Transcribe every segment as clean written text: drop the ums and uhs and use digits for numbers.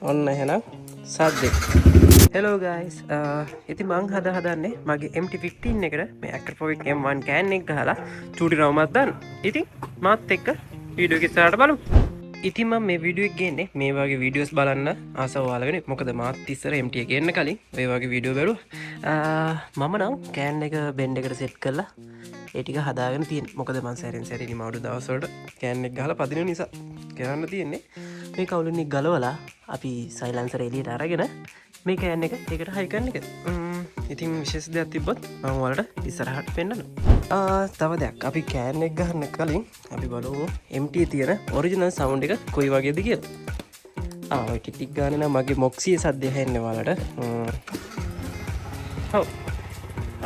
ඔන්න එහෙනම් සද්දෙ. Hello guys. ඉතින් මං හදන්නේ මගේ MT15 එකට මේ Acropovic M1 can එක ගහලා චූටි රවුමක් දාන්න. ඉතින් මාත් එක්ක වීඩියෝ එක ඉස්සරහට බලමු. ඉතින් මම මේ වීඩියෝ එක ගේන්නේ මේ වගේ වීඩියෝස් බලන්න ආසාව ඔයාලා වෙන්නේ. මොකද මාත් ඉස්සර MT එක ගේන්න කලින් මේ වගේ වීඩියෝ බැලුවා. මම නම් can එක බෙන්ඩ් එකට සෙට් කරලා ඒ ටික හදාගෙන තියෙන. මොකද මං සැරෙන් සැරේ නිමවුඩු දවස්වලට can එක ගහලා පදින නිසා කරන්න තියෙන්නේ මේ කවුලුන් එක ගලවලා අපි සයිලන්සර් එළියට අරගෙන මේ කෑන් එක ඒකට හයි කරන එක. ඉතින් විශේෂ දෙයක් තිබ්බොත් මම ඔයාලට ඉස්සරහට පෙන්නනවා. තව දෙයක් අපි කෑන් එක ගන්න කලින් අපි බලමු MT තියෙන ඔරිජිනල් සවුන්ඩ් එක කොයි වගේද කියලා. ඔය ටික් ගානේ නම් මගේ මොක්සියේ සද්දය ඇහෙන්නේ ඔයාලට. ඔව්.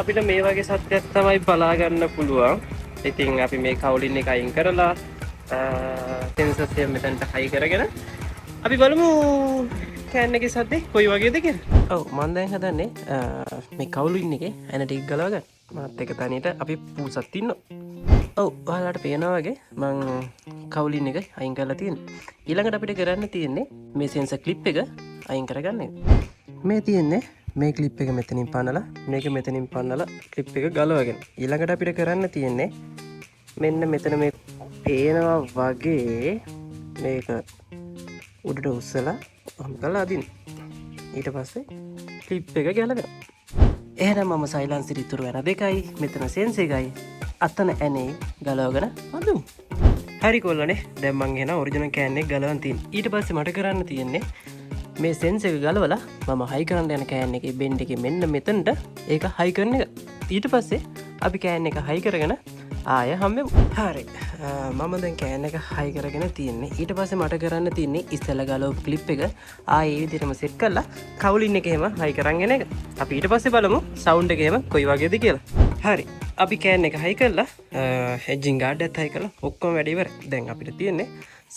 අපිට මේ වගේ සද්දයක් තමයි බලා ගන්න පුළුවන්. ඉතින් අපි මේ කවුලින් එක අයින් කරලා සෙන්සර්ස් එක මෙතනට හයි කරගෙන අපි බලමු කෑන් එකේ සද්දේ කොයි වගේද කියලා. ඔව් මම දැන් හදන්නේ මේ කවුලින් එකේ ඇන ටික ගලව ගන්න. මාත් එක තනියට අපි පූසත් ඉන්නවා. ඔව් ඔයාලට පේනවා වගේ මම කවුලින් එක අයින් කරලා තියෙනවා. ඊළඟට අපිට කරන්න තියෙන්නේ මේ සෙන්සර් ක්ලිප් එක අයින් කරගන්න එක. මේ තියෙන්නේ මේ ක්ලිප් එක මෙතනින් පනලා මේක මෙතනින් පනලා ක්ලිප් එක ගලවගෙන. ඊළඟට අපිට කරන්න තියෙන්නේ මෙන්න මෙතන මේ පේනවා වගේ මේක උඩට උස්සලා ඔහොම කරලා අදින්න. ඊට පස්සේ ක්ලිප් එක ගැලවෙනවා. එහෙනම් මම සයිලන්සර් ඉතුරු වෙන දෙකයි මෙතන සෙන්සර් එකයි අතන ඇනේ ගලවගෙන අඳුමු. හරි කොල්ලනේ දැන් මං එන ඔරිජිනල් කෑන් එක ගලවන්න තියෙන. ඊට පස්සේ මට කරන්න තියෙන්නේ මේ සෙන්සර් එක ගලවලා මම හයි කරන්න යන කෑන් එකේ බෙන්ඩ් එකේ මෙන්න මෙතනට ඒක හයි කරන එක. ඊට පස්සේ අපි කෑන් එක හයි කරගෙන ආය හම්බෙමු. හරි. මම දැන් කෑන් එක හයි කරගෙන තියෙන්නේ. ඊට පස්සේ මට කරන්න තියෙන්නේ ඉස්සෙල්ලා ගලවපු ක්ලිප් එක ආයේ ඒ විදිහටම සෙට් කරලා කවුලින් එකේම හයි කරන් එන එක. අපි ඊට පස්සේ බලමු සවුන්ඩ් එකේම කොයි වගේද කියලා. හරි. අපි කෑන් එක හයි කරලා එජ්ජින් ගාඩ් එකත් හයි කරලා ඔක්කොම වැඩ ඉවරයි. දැන් අපිට තියෙන්නේ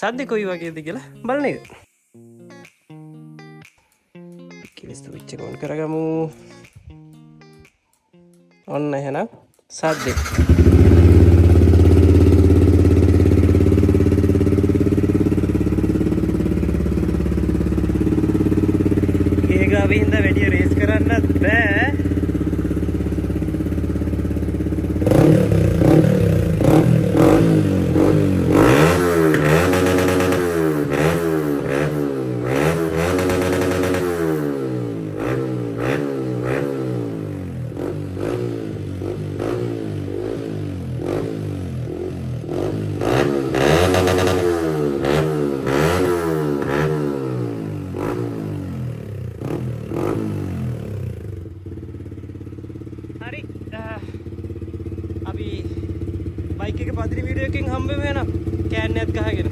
සද්ද කොයි වගේද කියලා බලන එක. කිලි ස්විච් එක ඔන් කරගමු. ඔන්න එහෙනම් සද්දේ හින්දා වැඩිය රේස් කරන්නත් බෑ. හරි අපි බයික් එක පදින වීඩියෝ එකකින් හම්බෙමු වෙනවා කෑන් එකත් ගහගෙන.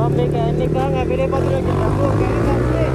මම මේ කෑන්නේ ගහන් අපිට පතුරේ කියලා. ඔව් කෑන්නේ දැක්කේ.